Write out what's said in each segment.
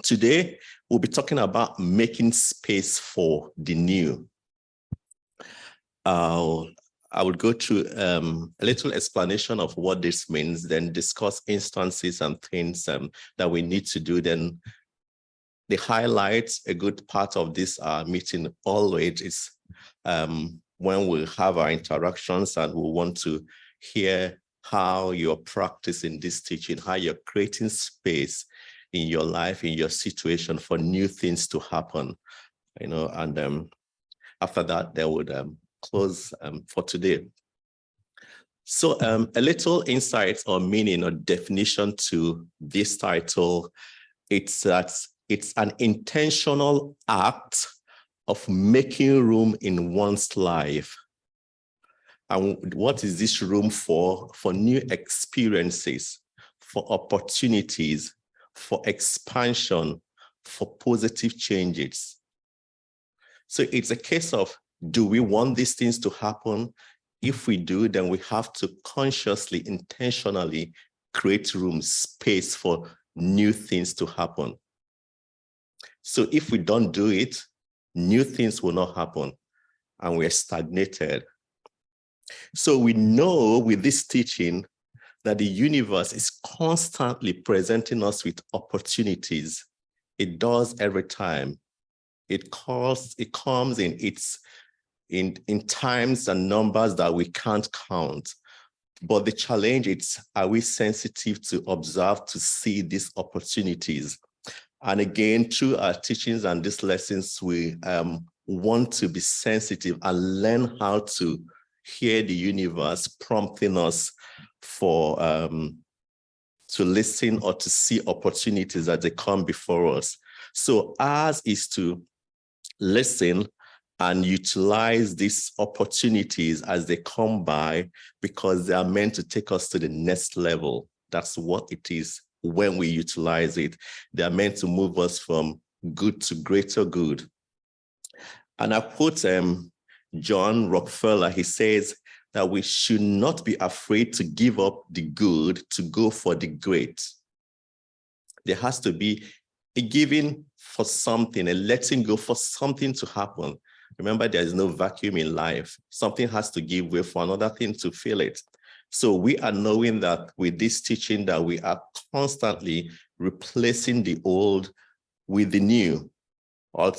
Today, we'll be talking about making space for the new. I will go through a little explanation of what this means, then discuss instances and things that we need to do. Then the highlights, a good part of this meeting always is when we have our interactions and we want to hear how you're practicing this teaching, how you're creating space in your life, in your situation for new things to happen, and after that, they would close for today. So a little insight or meaning or definition to this title, it's that it's an intentional act of making room in one's life. And what is this room for? For new experiences, for opportunities, for expansion, for positive changes. So it's a case of, do we want these things to happen? If we do, then we have to consciously, intentionally create room, space for new things to happen. So if we don't do it, new things will not happen and we're stagnated. So we know with this teaching that the universe is constantly presenting us with opportunities. It does every time. It comes in times and numbers that we can't count. But the challenge is, are we sensitive to observe, to see these opportunities? And again, through our teachings and these lessons, we want to be sensitive and learn how to hear the universe prompting us for to listen or to see opportunities as they come before us. So ours is to listen and utilize these opportunities as they come by, because they are meant to take us to the next level. That's what it is when we utilize it. They are meant to move us from good to greater good. And I quote John Rockefeller. He says that we should not be afraid to give up the good to go for the great. There has to be a giving for something, a letting go for something to happen. Remember, there is no vacuum in life. Something has to give way for another thing to fill it. So we are knowing that with this teaching that we are constantly replacing the old with the new, or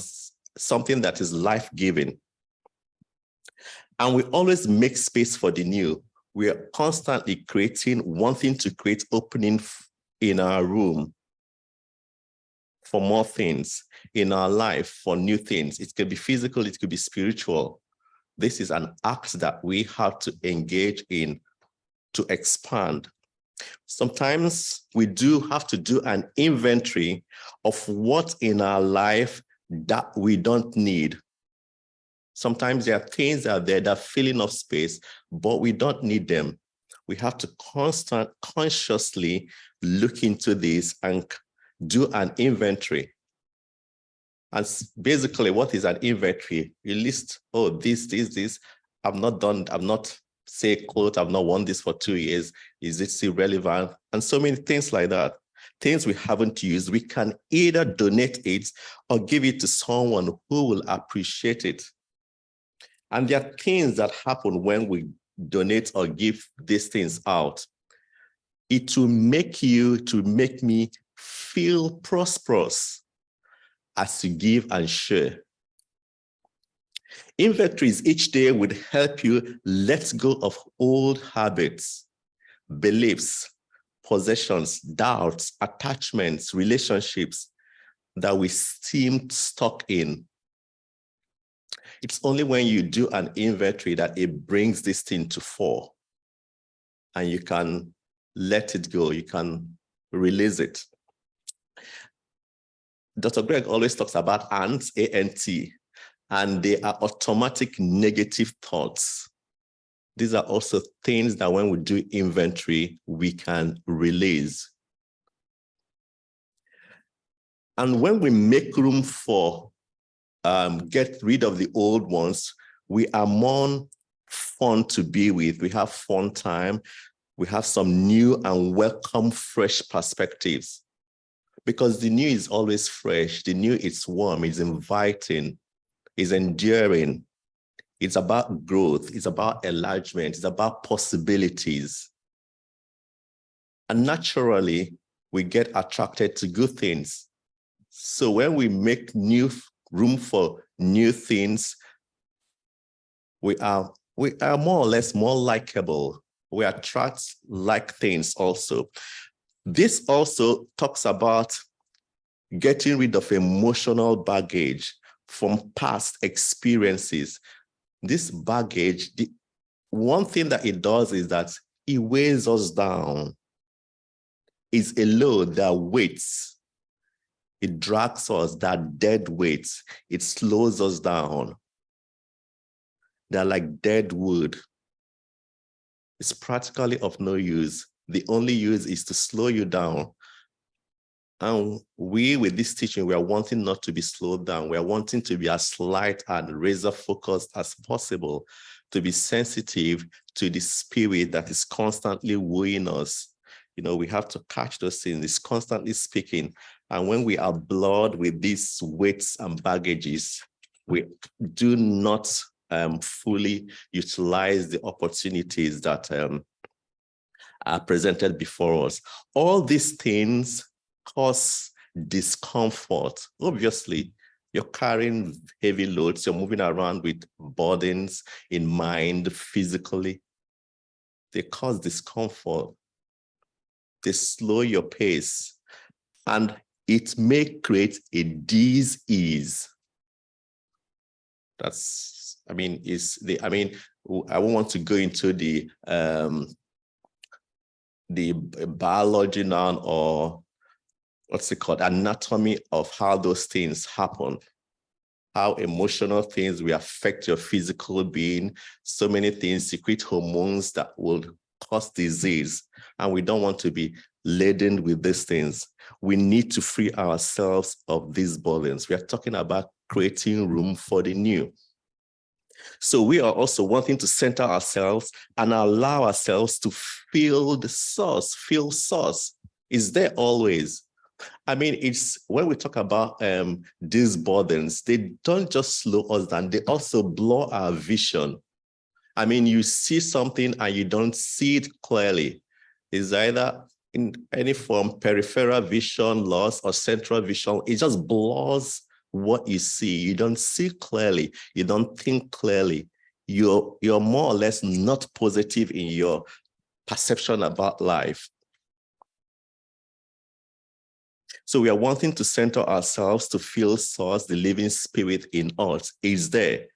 something that is life-giving. And we always make space for the new. We are constantly wanting to create opening in our room for more things, in our life for new things. It could be physical, it could be spiritual. This is an act that we have to engage in to expand. Sometimes we do have to do an inventory of what in our life that we don't need. Sometimes there are things out there that are filling up space, but we don't need them. We have to consciously look into this and do an inventory. And basically, what is an inventory? You list, oh, this, I'm not, say, quote, I've not worn this for 2 years. Is it still relevant? And so many things like that. Things we haven't used, we can either donate it or give it to someone who will appreciate it. And there are things that happen when we donate or give these things out. It will make me feel prosperous as you give and share. Inventories each day would help you let go of old habits, beliefs, possessions, doubts, attachments, relationships that we seem stuck in. It's only when you do an inventory that it brings this thing to fore, and you can let it go, you can release it. Dr. Greg always talks about ants, A-N-T, and they are automatic negative thoughts. These are also things that when we do inventory, we can release. And when we make room for get rid of the old ones, we are more fun to be with. We have fun time. We have some new and welcome fresh perspectives. Because the new is always fresh. The new is warm, it's inviting, it's enduring. It's about growth. It's about enlargement. It's about possibilities. And naturally, we get attracted to good things. So when we make new room for new things, we are more or less more likable. We attract like things also. This also talks about getting rid of emotional baggage from past experiences. This baggage, the one thing that it does is that it weighs us down. It's a load that weights. It drags us, that dead weight. It slows us down. They're like dead wood. It's practically of no use. The only use is to slow you down. And with this teaching, we are wanting not to be slowed down. We are wanting to be as light and razor focused as possible, to be sensitive to the spirit that is constantly wooing us. You know, we have to catch those things. It's constantly speaking. And when we are blurred with these weights and baggages, we do not fully utilize the opportunities that are presented before us. All these things cause discomfort. Obviously, you're carrying heavy loads, you're moving around with burdens in mind, physically. They cause discomfort. They slow your pace, and it may create a dis-ease. That's, I mean, I won't want to go into the biology now, or what's it called, anatomy of how those things happen, how emotional things will affect your physical being. So many things secrete hormones that will cause disease, and we don't want to be laden with these things. We need to free ourselves of these burdens. We are talking about creating room for the new. So we are also wanting to center ourselves and allow ourselves to feel the source, feel source. Is there always? I mean, it's when we talk about these burdens, they don't just slow us down, they also blur our vision. I mean, you see something and you don't see it clearly. It's either in any form, peripheral vision loss or central vision. It just blurs what you see. You don't see clearly. You don't think clearly. You're more or less not positive in your perception about life. So we are wanting to center ourselves to feel source, the living spirit in us is there.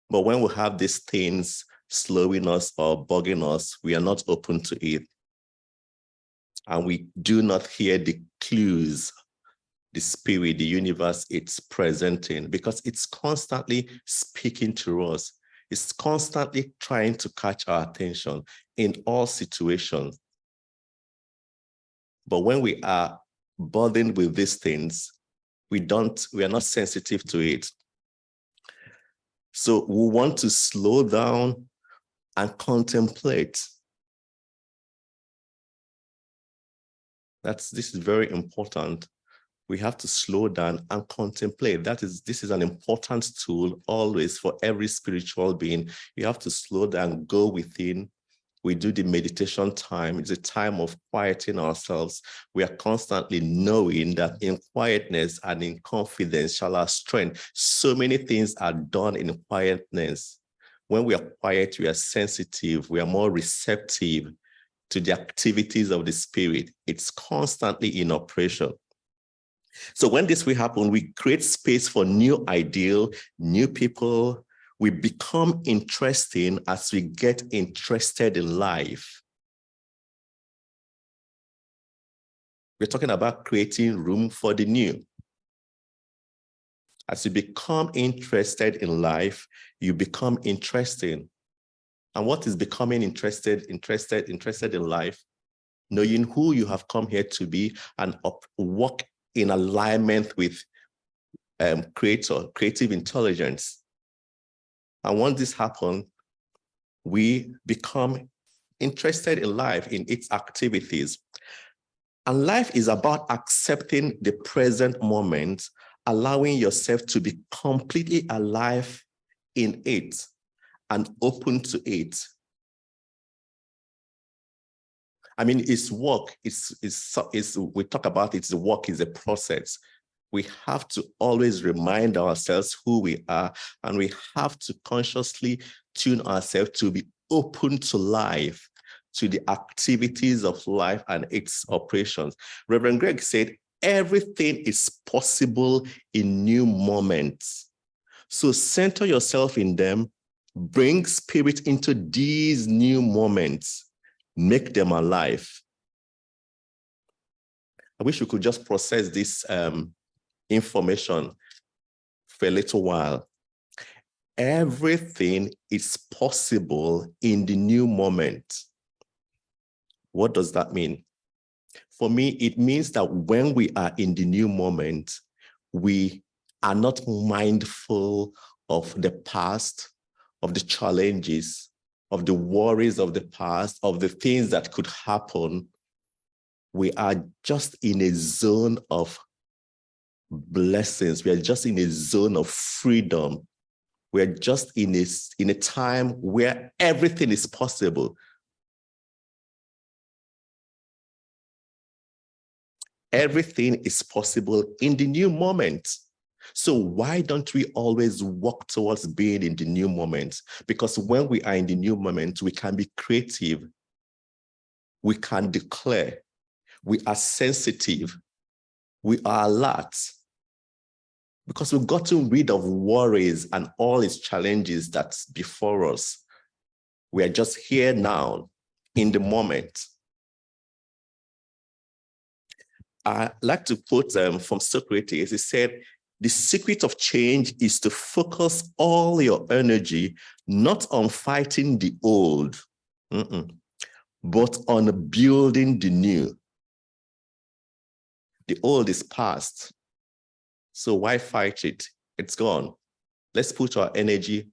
But when we have these things slowing us or bugging us, we are not open to it. And we do not hear the clues, the spirit, the universe it's presenting, because it's constantly speaking to us. It's constantly trying to catch our attention in all situations. But when we are burdened with these things, we are not sensitive to it. So we want to slow down and contemplate. This is very important. We have to slow down and contemplate. This is an important tool always for every spiritual being. You have to slow down, go within. We do the meditation time. It's a time of quieting ourselves. We are constantly knowing that in quietness and in confidence shall our strength. So many things are done in quietness. When we are quiet, we are sensitive. We are more receptive to the activities of the spirit. It's constantly in operation. So when this will happen, we create space for new ideal, new people. We become interesting as we get interested in life. We're talking about creating room for the new. As you become interested in life, you become interesting. And what is becoming interested in life? Knowing who you have come here to be and work in alignment with creative intelligence. And once this happens, we become interested in life, in its activities. And life is about accepting the present moment, allowing yourself to be completely alive in it and open to it. I mean, it's work. We talk about it's the work is a process. We have to always remind ourselves who we are, and we have to consciously tune ourselves to be open to life, to the activities of life and its operations. Reverend Greg said, everything is possible in new moments. So center yourself in them, bring spirit into these new moments, make them alive. I wish we could just process this information for a little while. Everything is possible in the new moment. What does that mean? For me, it means that when we are in the new moment, we are not mindful of the past, of the challenges, of the worries of the past, of the things that could happen. We are just in a zone of blessings. We are just in a zone of freedom. We're just in a time where everything is possible. Everything is possible in the new moment. So why don't we always walk towards being in the new moment? Because when we are in the new moment, we can be creative. We can declare. We are sensitive. We are alert. Because we've gotten rid of worries and all its challenges that's before us. We are just here now, in the moment. I like to quote from Socrates. He said, the secret of change is to focus all your energy not on fighting the old, but on building the new. The old is past. So why fight it? It's gone. Let's put our energy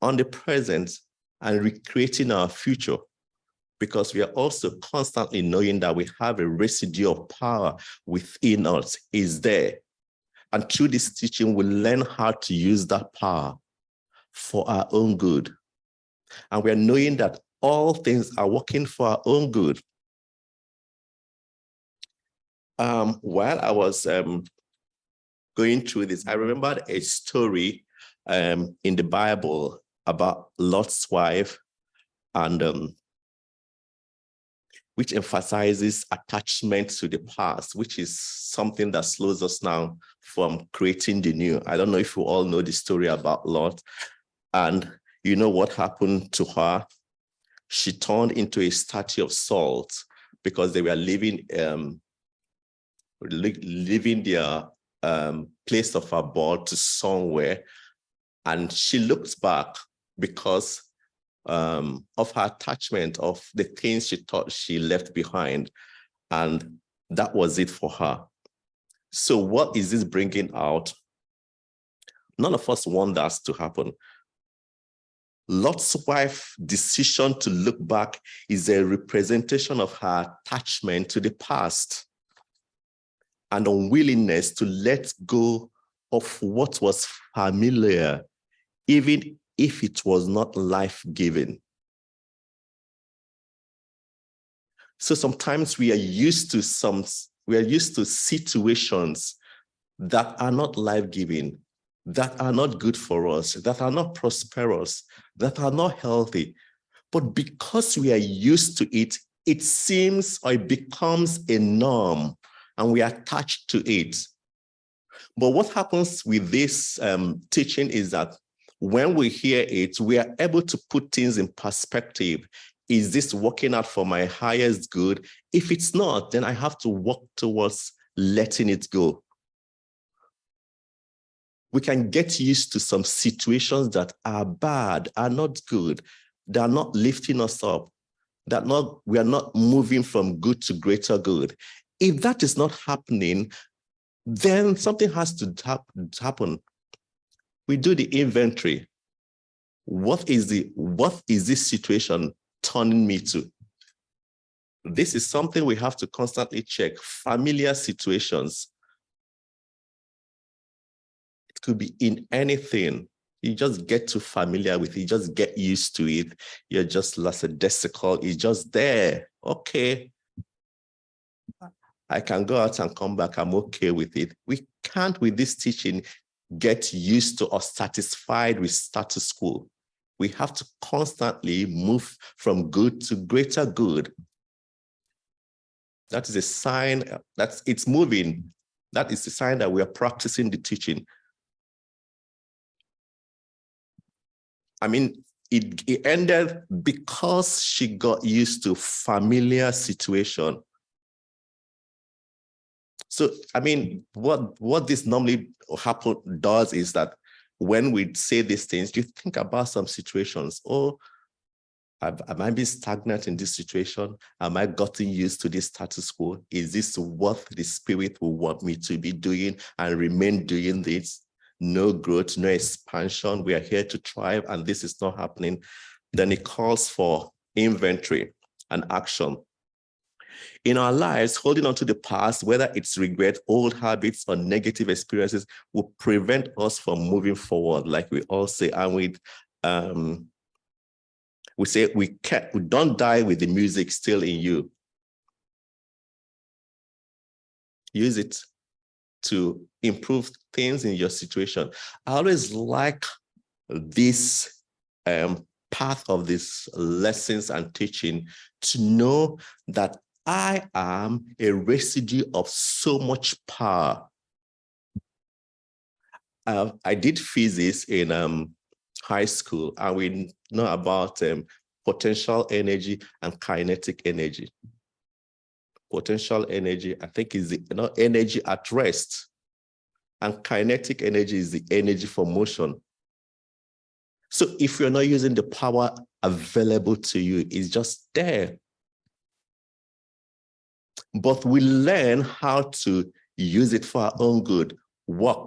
on the present and recreating our future, because we are also constantly knowing that we have a residue of power within us is there. And through this teaching, we learn how to use that power for our own good. And we are knowing that all things are working for our own good. While I was going through this, I remembered a story in the Bible about Lot's wife, and which emphasizes attachment to the past, which is something that slows us down from creating the new. I don't know if you all know the story about Lot, and you know what happened to her. She turned into a statue of salt because they were leaving their place of abode to somewhere, and she looked back because of her attachment of the things she thought she left behind, and that was it for her. So what is this bringing out? None of us want that to happen. Lot's wife's decision to look back is a representation of her attachment to the past and unwillingness to let go of what was familiar, even if it was not life-giving. So sometimes we are used to situations that are not life-giving, that are not good for us, that are not prosperous, that are not healthy. But because we are used to it, it seems or it becomes a norm, and we are attached to it. But what happens with this teaching is that when we hear it, we are able to put things in perspective. Is this working out for my highest good? If it's not, then I have to work towards letting it go. We can get used to some situations that are bad, are not good, they are not lifting us up, we are not moving from good to greater good. If that is not happening, then something has to happen. We do the inventory. What is this situation turning me to? This is something we have to constantly check. Familiar situations. It could be in anything. You just get too familiar with it. You just get used to it. You're just lackadaisical. It's just there. Okay. I can go out and come back. I'm okay with it. We can't, with this teaching, get used to or satisfied with status quo. We have to constantly move from good to greater good. That is a sign that it's moving. That is a sign that we are practicing the teaching. I mean, it ended because she got used to familiar situation. So, I mean, what this normally does is that when we say these things, you think about some situations. Oh, am I being stagnant in this situation? Am I gotten used to this status quo? Is this what the Spirit will want me to be doing and remain doing this? No growth, no expansion. We are here to thrive, and this is not happening. Then it calls for inventory and action. In our lives, holding on to the past, whether it's regret, old habits, or negative experiences, will prevent us from moving forward, like we all say. And we say we don't die with the music still in you. Use it to improve things in your situation. I always like this path of these lessons and teaching to know that I am a residue of so much power. I did physics in high school, and we know about potential energy and kinetic energy. Potential energy, I think, is the energy at rest, and kinetic energy is the energy for motion. So if you're not using the power available to you, it's just there. But we learn how to use it for our own good,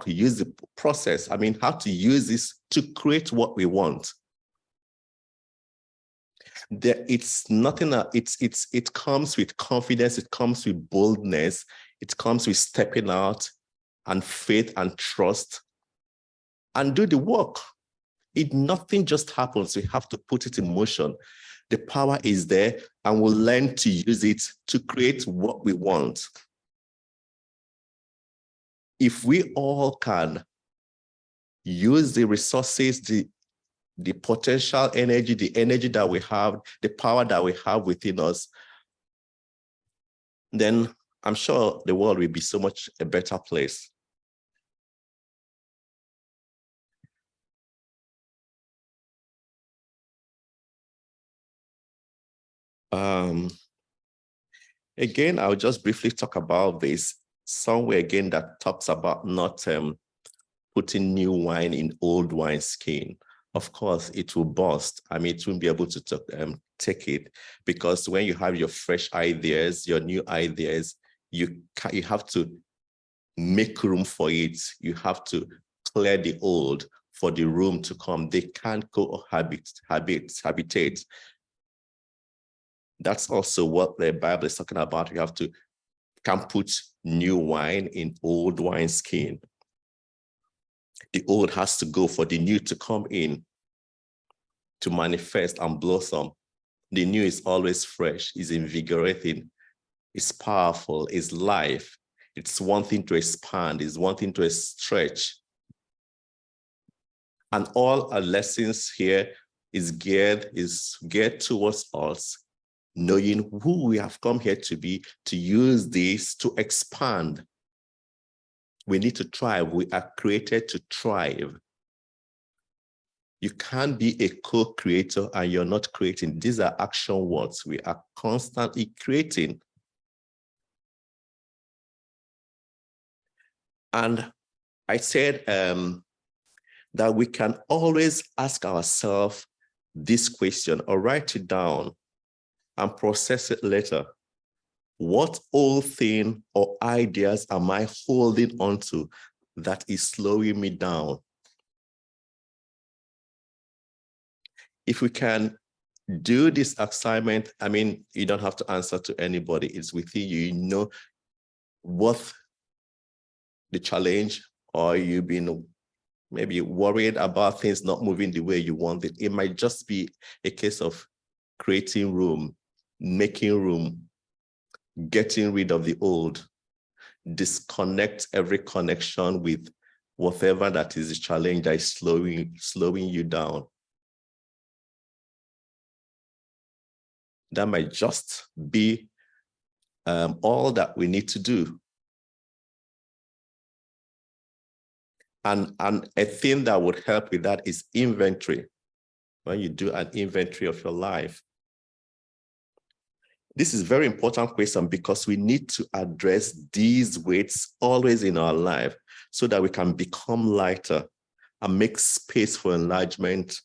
use the process. I mean, how to use this to create what we want. It's nothing. It comes with confidence. It comes with boldness. It comes with stepping out and faith and trust and do the work. Nothing just happens. We have to put it in motion. The power is there, and we'll learn to use it to create what we want. If we all can use the resources, the potential energy, the energy that we have, the power that we have within us, then I'm sure the world will be so much a better place. Again, I'll just briefly talk about this somewhere again that talks about not putting new wine in old wine skin. Of course, it will burst. I mean, it won't be able to take it, because when you have your fresh ideas, your new ideas, you have to make room for it. You have to clear the old for the room to come. They can't cohabitate. That's also what the Bible is talking about. You can't put new wine in old wine skin. The old has to go for the new to come in, to manifest and blossom. The new is always fresh, is invigorating, is powerful, is life. It's wanting to expand, is wanting to stretch. And all our lessons here is geared towards us, knowing who we have come here to be, to use this to expand. We need to thrive. We are created to thrive. You can't be a co-creator and you're not creating. These are action words. We are constantly creating. And I said that we can always ask ourselves this question, or write it down and process it later. What old thing or ideas am I holding on to that is slowing me down? If we can do this assignment. I mean, you don't have to answer to anybody. It's within you. You know what the challenge, or you've been maybe worried about things not moving the way you want it. It might just be a case of creating room, making room, getting rid of the old, disconnect every connection with whatever that is the challenge that is slowing you down. That might just be all that we need to do. And a thing that would help with that is inventory. When you do an inventory of your life. This is a very important question because we need to address these weights always in our life so that we can become lighter and make space for enlargement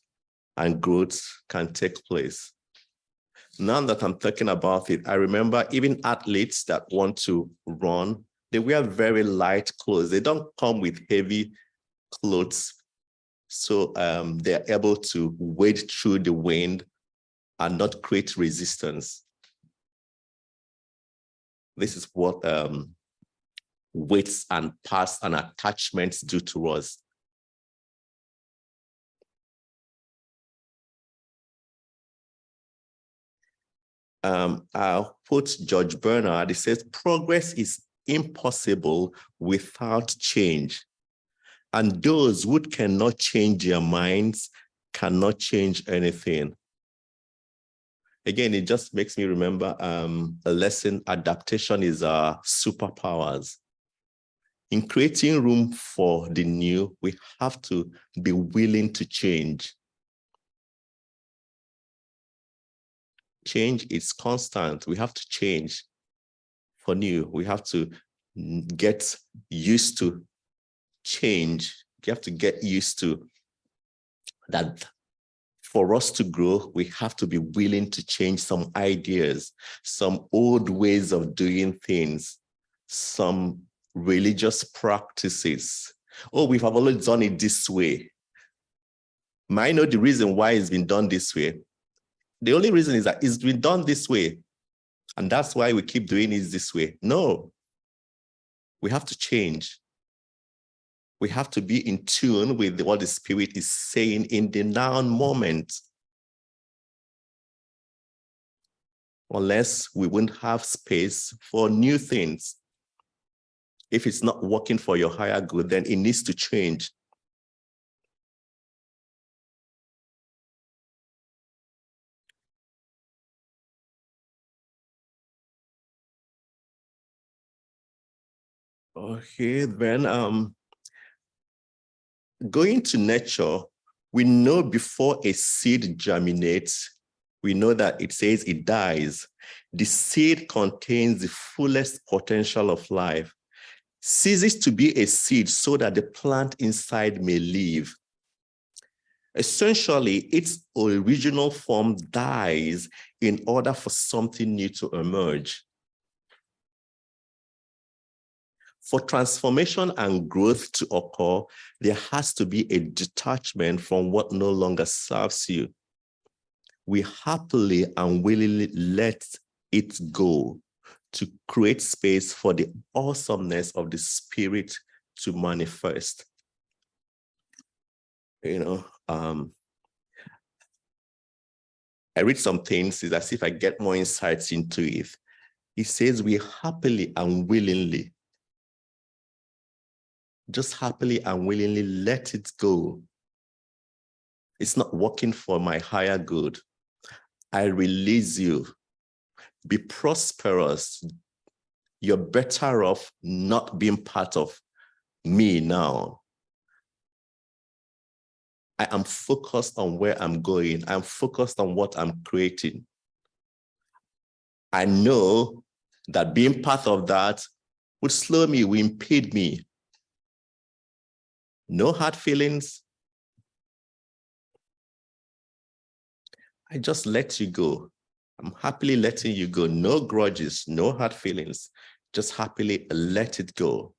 and growth can take place. Now that I'm talking about it, I remember even athletes that want to run, they wear very light clothes. They don't come with heavy clothes. So they're able to wade through the wind and not create resistance. This is what weights and parts and attachments do to us. I'll quote George Bernard. He says, progress is impossible without change. And those who cannot change their minds cannot change anything. Again, it just makes me remember a lesson: adaptation is our superpowers. In creating room for the new, we have to be willing to change. Change is constant. We have to change for new. We have to get used to change. You have to get used to that. For us to grow, we have to be willing to change some ideas, some old ways of doing things, some religious practices. Oh, we have always done it this way. Might know the reason why it's been done this way. The only reason is that it's been done this way, and that's why we keep doing it this way. No, we have to change. We have to be in tune with what the Spirit is saying in the now moment. Unless we won't have space for new things. If it's not working for your higher good, then it needs to change. Okay, then going to nature, we know before a seed germinates, we know that it says it dies. The seed contains the fullest potential of life, ceases to be a seed so that the plant inside may live. Essentially, its original form dies in order for something new to emerge. For transformation and growth to occur, there has to be a detachment from what no longer serves you. We happily and willingly let it go to create space for the awesomeness of the Spirit to manifest. You know, I read some things, it's as if I get more insights into it. It says we happily and willingly, just happily and willingly let it go. It's not working for my higher good. I release you. Be prosperous. You're better off not being part of me now. I am focused on where I'm going. I'm focused on what I'm creating. I know that being part of that would slow me, would impede me. No hard feelings. I just let you go. I'm happily letting you go. No grudges, no hard feelings. Just happily let it go.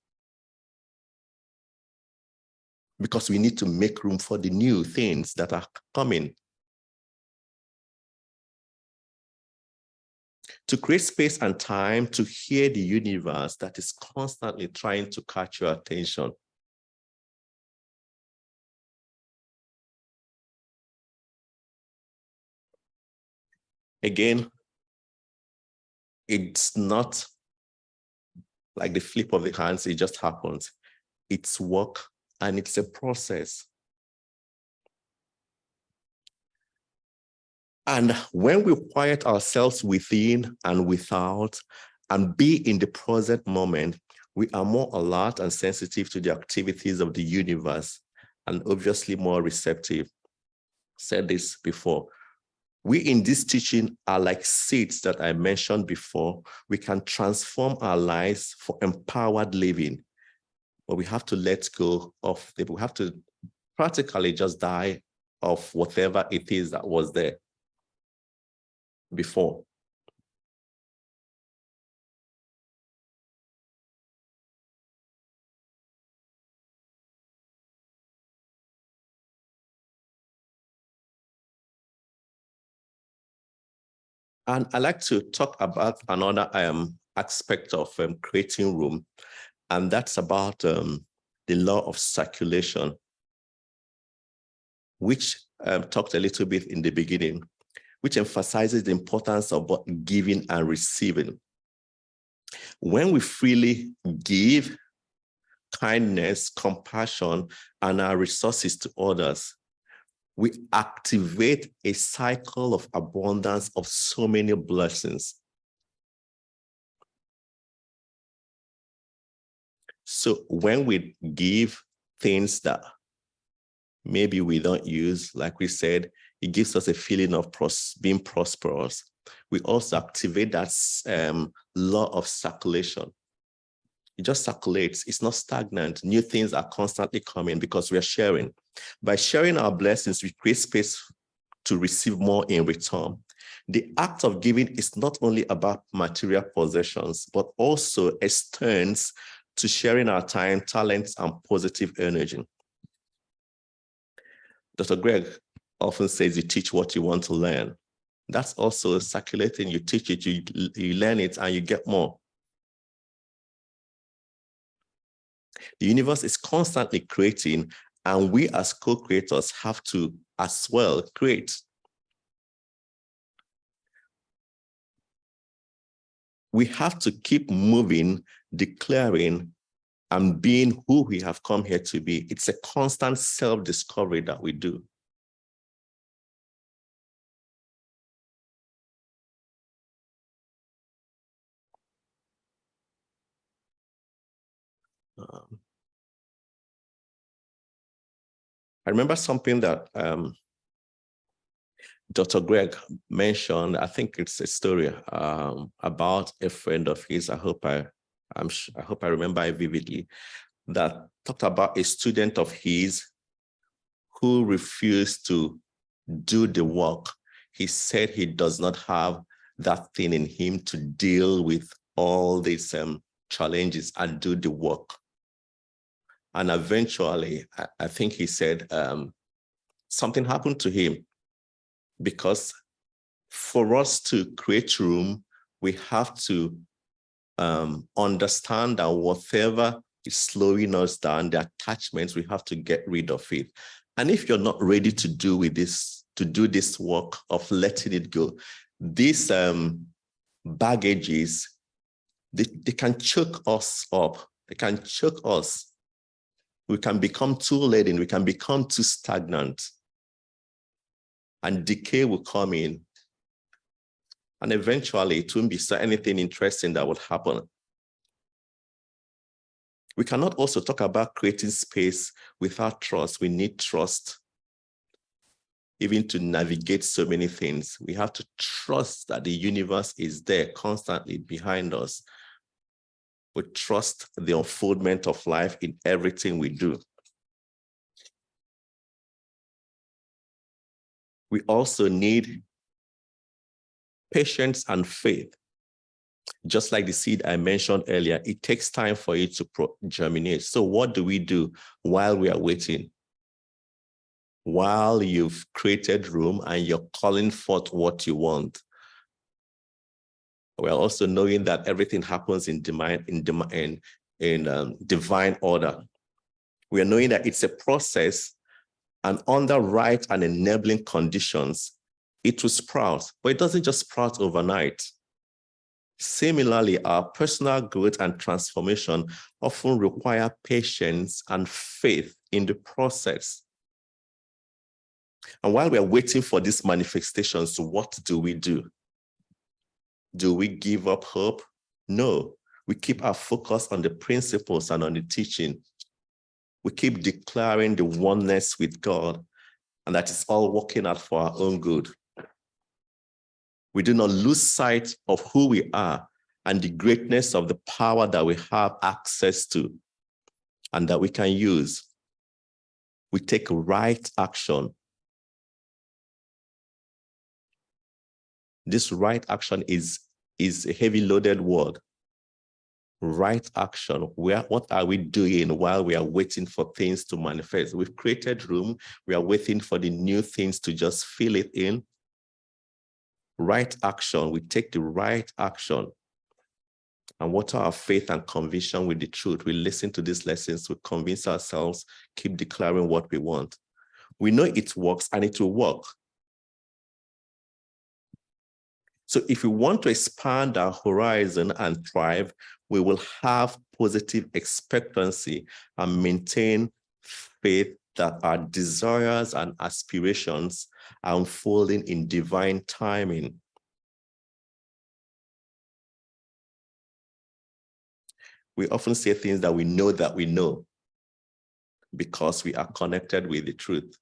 Because we need to make room for the new things that are coming. to create space and time to hear the universe that is constantly trying to catch your attention. Again, it's not like the flip of the hands, it just happens. It's work and it's a process. And when we quiet ourselves within and without and be in the present moment, we are more alert and sensitive to the activities of the universe and obviously more receptive. Said this before. We in this teaching are like seeds that I mentioned before. We can transform our lives for empowered living, but we have to let go of it. We have to practically just die of whatever it is that was there before. And I like to talk about another aspect of creating room, and that's about the law of circulation, which talked a little bit in the beginning, which emphasizes the importance of both giving and receiving. When we freely give kindness, compassion, and our resources to others, we activate a cycle of abundance of so many blessings. So when we give things that maybe we don't use, like we said, it gives us a feeling of being prosperous. We also activate that law of circulation. It just circulates. It's not stagnant. New things are constantly coming because we are sharing. By sharing our blessings, we create space to receive more in return. The act of giving is not only about material possessions, but also extends to sharing our time, talents, and positive energy. Dr. Greg often says you teach what you want to learn. That's also circulating. You teach it, you learn it, and you get more. The universe is constantly creating, and we as co-creators have to as well create. We have to keep moving, declaring, and being who we have come here to be. It's a constant self-discovery that we do. I remember something that Dr. Greg mentioned. I think it's a story about a friend of his. I hope I remember it vividly. That talked about a student of his who refused to do the work. He said he does not have that thing in him to deal with all these challenges and do the work. And eventually, I think he said something happened to him, because for us to create room, we have to understand that whatever is slowing us down, the attachments, we have to get rid of it. And if you're not ready to do this work of letting it go, these baggages, they can choke us up. They can choke us. We can become too laden. We can become too stagnant. And decay will come in. And eventually, it won't be anything interesting that will happen. We cannot also talk about creating space without trust. We need trust. Even to navigate so many things, we have to trust that the universe is there constantly behind us. We trust the unfoldment of life in everything we do. We also need patience and faith. Just like the seed I mentioned earlier, it takes time for it to germinate. So what do we do while we are waiting? While you've created room and you're calling forth what you want, We're also knowing that everything happens in divine order. We are knowing that it's a process, and under right and enabling conditions, it will sprout, but it doesn't just sprout overnight. Similarly, our personal growth and transformation often require patience and faith in the process. And while we're waiting for these manifestations, what do we do? Do we give up hope? No. We keep our focus on the principles and on the teaching. We keep declaring the oneness with God, and that is all working out for our own good. We do not lose sight of who we are and the greatness of the power that we have access to and that we can use. We take right action. This right action is a heavy loaded word. Right action. What are we doing while we are waiting for things to manifest? We've created room. We are waiting for the new things to just fill it in. Right action. We take the right action. And what are our faith and conviction with the truth? We listen to these lessons, we convince ourselves, keep declaring what we want. We know it works and it will work. So if we want to expand our horizon and thrive, we will have positive expectancy and maintain faith that our desires and aspirations are unfolding in divine timing. We often say things that we know because we are connected with the truth.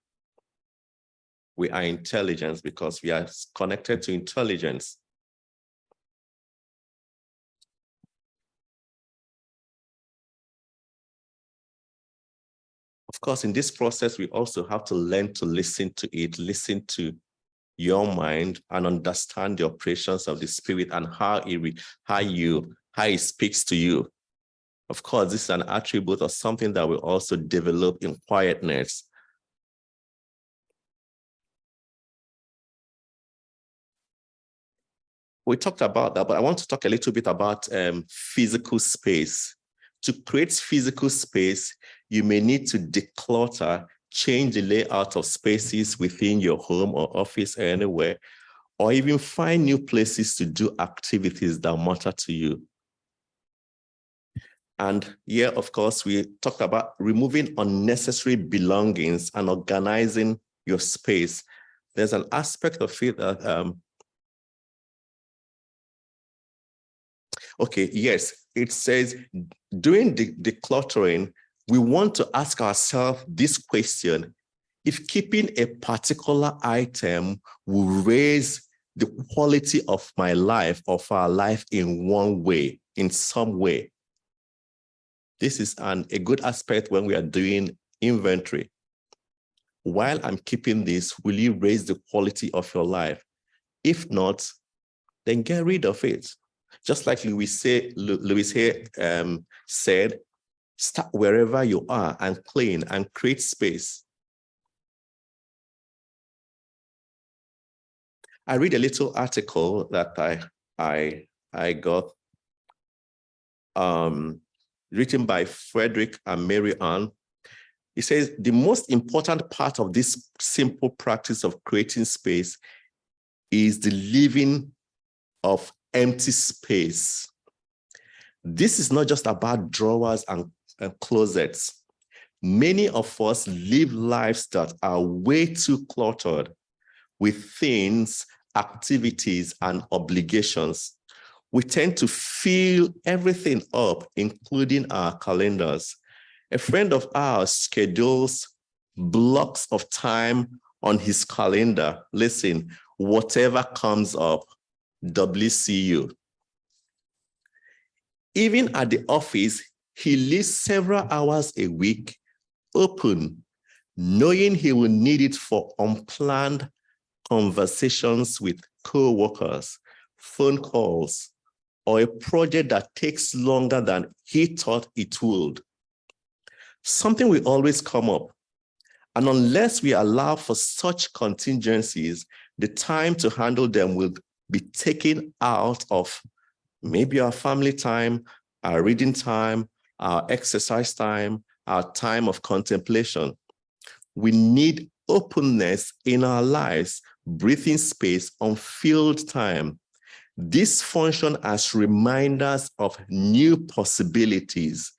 We are intelligent because we are connected to intelligence. Of course, in this process, we also have to learn to listen to it, listen to your mind, and understand the operations of the Spirit and how it speaks to you. Of course, this is an attribute of something that we also develop in quietness. We talked about that, but I want to talk a little bit about physical space. To create physical space, you may need to declutter, change the layout of spaces within your home or office or anywhere, or even find new places to do activities that matter to you. And here, of course, we talked about removing unnecessary belongings and organizing your space. There's an aspect of it that, okay, yes, it says during the decluttering, we want to ask ourselves this question: if keeping a particular item will raise the quality of my life, of our life in one way, in some way. This is a good aspect when we are doing inventory. While I'm keeping this, will you raise the quality of your life? If not, then get rid of it. Just like Louise here said, start wherever you are and clean and create space. I read a little article that I got written by Frederick and Mary Ann. It says the most important part of this simple practice of creating space is the living of empty space. This is not just about drawers and closets. Many of us live lives that are way too cluttered with things, activities, and obligations. We tend to fill everything up, including our calendars. A friend of ours schedules blocks of time on his calendar. Listen, whatever comes up, WCU. Even at the office, he leaves several hours a week open, knowing he will need it for unplanned conversations with co-workers, phone calls, or a project that takes longer than he thought it would. Something will always come up. And unless we allow for such contingencies, the time to handle them will be taken out of Maybe our family time, our reading time, our exercise time, our time of contemplation. We need openness in our lives, breathing space, unfilled time. This function as reminders of new possibilities,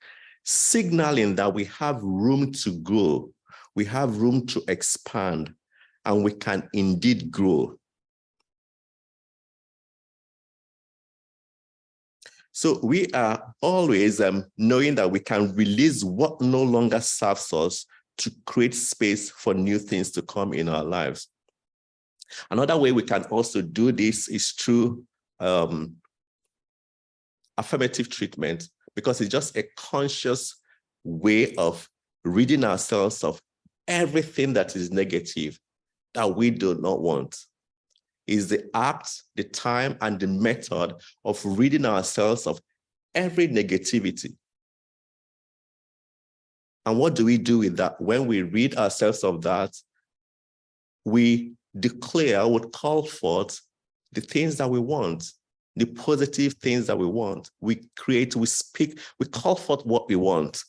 signaling that we have room to grow, we have room to expand, and we can indeed grow. So we are always knowing that we can release what no longer serves us to create space for new things to come in our lives. Another way we can also do this is through affirmative treatment, because it's just a conscious way of ridding ourselves of everything that is negative that we do not want. Is the act, the time, and the method of ridding ourselves of every negativity. And what do we do with that? When we rid ourselves of that, we declare, would call forth the things that we want, the positive things that we want. We create, we speak, we call forth what we want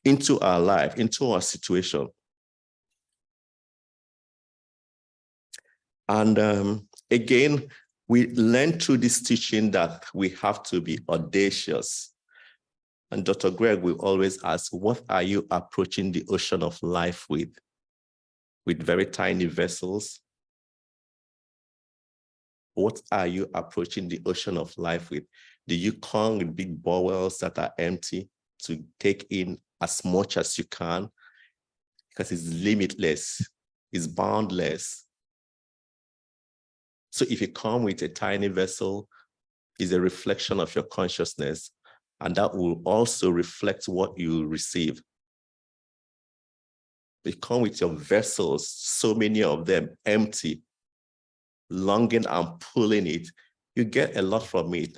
into our life, into our situation. And again, we learn through this teaching that we have to be audacious. And Dr. Greg will always ask, what are you approaching the ocean of life with? With very tiny vessels? What are you approaching the ocean of life with? Do you come with big bowels that are empty to take in as much as you can? Because it's limitless, it's boundless. So if you come with a tiny vessel, it's a reflection of your consciousness, and that will also reflect what you receive. You come with your vessels, so many of them empty, longing and pulling it, you get a lot from it.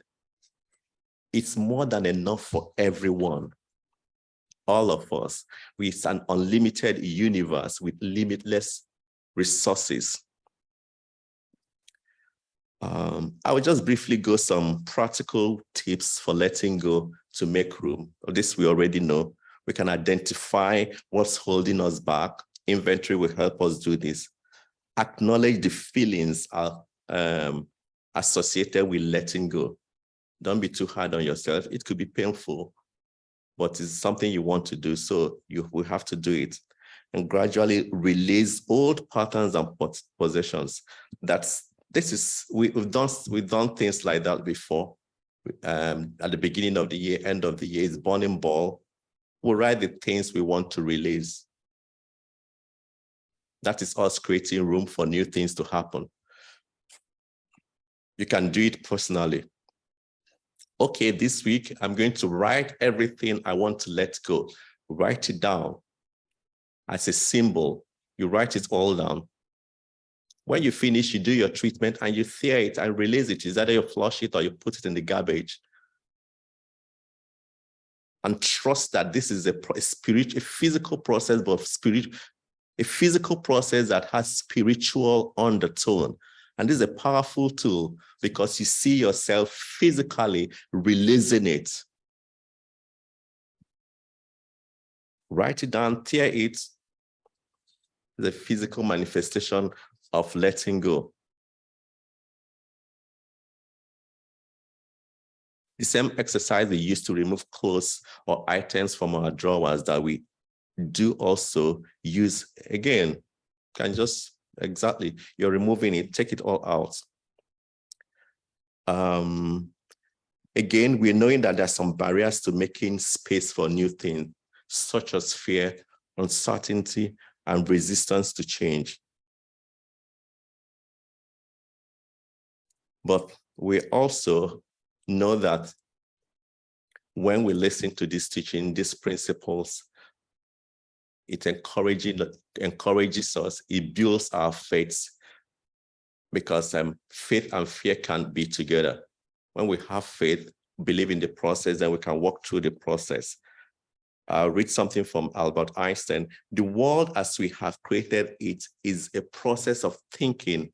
It's more than enough for everyone, all of us. It's an unlimited universe with limitless resources. I will just briefly go some practical tips for letting go to make room. This we already know. We can identify what's holding us back. Inventory will help us do this. Acknowledge the feelings are associated with letting go. Don't be too hard on yourself. It could be painful, but it's something you want to do, so you will have to do it. And gradually release old patterns and possessions. We've done things like that before. At the beginning of the year, end of the year, it's burning ball. We'll write the things we want to release. That is us creating room for new things to happen. You can do it personally. Okay, this week, I'm going to write everything I want to let go. Write it down as a symbol. You write it all down. When you finish, you do your treatment and you tear it and release it. Is either you flush it or you put it in the garbage. And trust that this is a physical process, but a physical process that has spiritual undertone. And this is a powerful tool because you see yourself physically releasing it. Write it down, tear it. The physical manifestation of letting go. The same exercise we use to remove clothes or items from our drawers that we do also use again. Can just exactly, you're removing it, take it all out. Again, we're knowing that there's some barriers to making space for new things, such as fear, uncertainty, and resistance to change. But we also know that when we listen to this teaching, these principles, it encourages us, it builds our faith, because faith and fear can't be together. When we have faith, believe in the process, then we can walk through the process. I'll read something from Albert Einstein. The world as we have created it is a process of thinking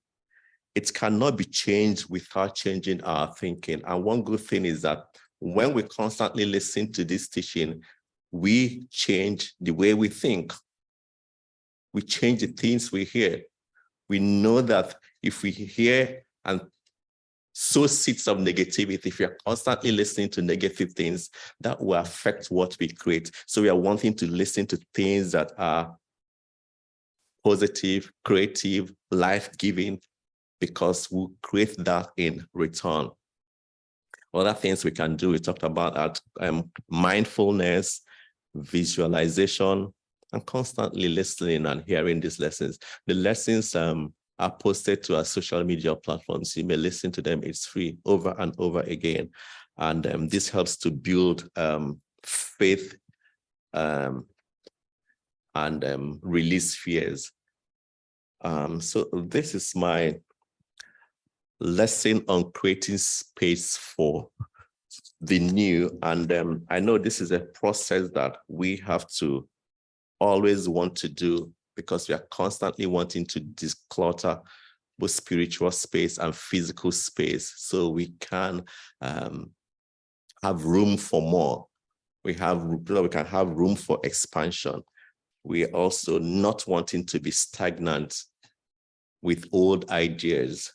it cannot be changed without changing our thinking. And one good thing is that when we constantly listen to this teaching, we change the way we think. We change the things we hear. We know that if we hear and sow seeds of negativity, if you're constantly listening to negative things, that will affect what we create. So we are wanting to listen to things that are positive, creative, life-giving, because we'll create that in return. Other things we can do, we talked about that, mindfulness, visualization, and constantly listening and hearing these lessons. The lessons are posted to our social media platforms. You may listen to them. It's free over and over again. And this helps to build faith and release fears. So this is my lesson on creating space for the new. And I know this is a process that we have to always want to do, because we are constantly wanting to declutter both spiritual space and physical space, so we can have room for more. We can have room for expansion. We are also not wanting to be stagnant with old ideas.